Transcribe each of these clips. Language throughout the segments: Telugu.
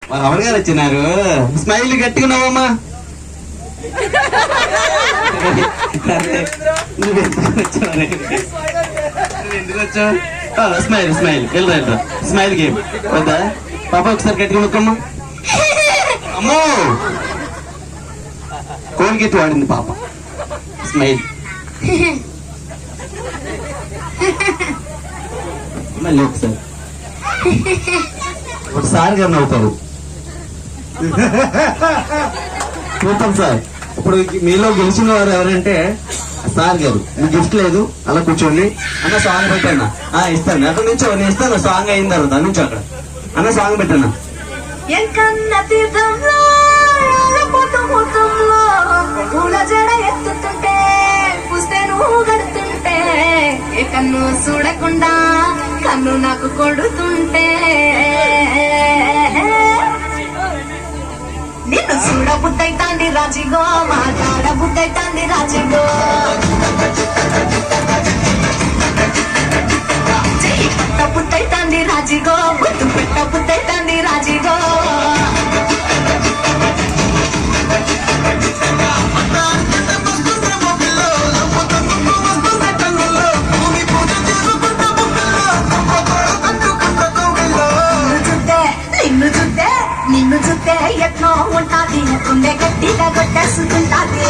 మా రమణ గారు వచ్చినారు. స్మైల్ గట్టిగున్నావమ్మా. నువ్వు ఎందుకు వచ్చావు? స్మైల్ స్మైల్ వెళ్ళరా స్మైల్ గేమ్ వద్దా పాప? ఒకసారి గట్టిగా నొక్కమ్మా. అమ్మో కోల్గేట్ వాడింది పాప. స్మైల్ మళ్ళీ ఒకసారి. ఇప్పుడు సార్ గారు నవ్వుతారు. చూద్దాం సార్. ఇప్పుడు మీలో గెలిచిన వారు ఎవరంటే సార్ గారు. మీకు గిఫ్ట్ లేదు, అలా కూర్చోండి. అన్న సాంగ్ పెట్టన్నా. ఇస్తాను. అక్కడ నుంచో నేను ఇస్తాను. సాంగ్ అయిన తర్వాత నుంచో అక్కడ అన్న సాంగ్ పెట్టన్నా. ఎత్తుతుంటే పుస్తే నువ్వు గడుతుంటే కన్ను చూడకుండా కన్ను నాకు కొడుతుంటే నిన్ను చూడ బుద్ధైతాంది రాజిగో, మాట్లాడ బుద్ధైతాంది రాజిగో, చెయ్యి పట్ట బుద్ధైతాంది రాజిగో, ముద్దు పెట్ట బుద్ధైతాంది రాజిగో. నిన్ను చూస్తే ఎట్నో ఉంటాది, గుండె గట్టిగా కొట్టేసుకుంటాది.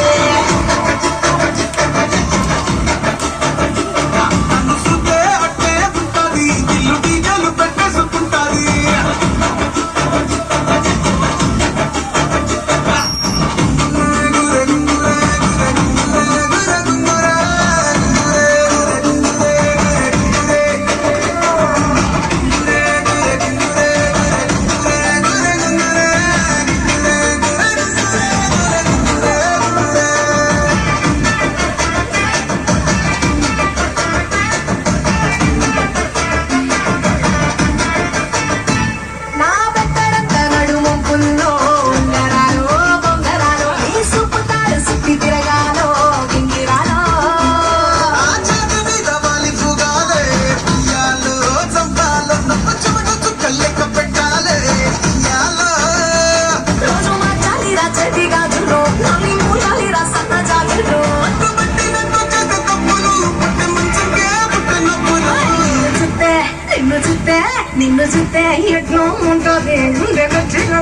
నిన్ను చూస్తే ఎట్లా ఉంటుంది, గుండె గట్టిగా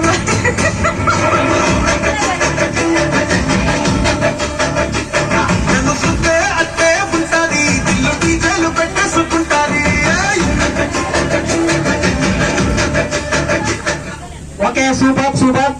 ఓకే సూపర్ సూపర్.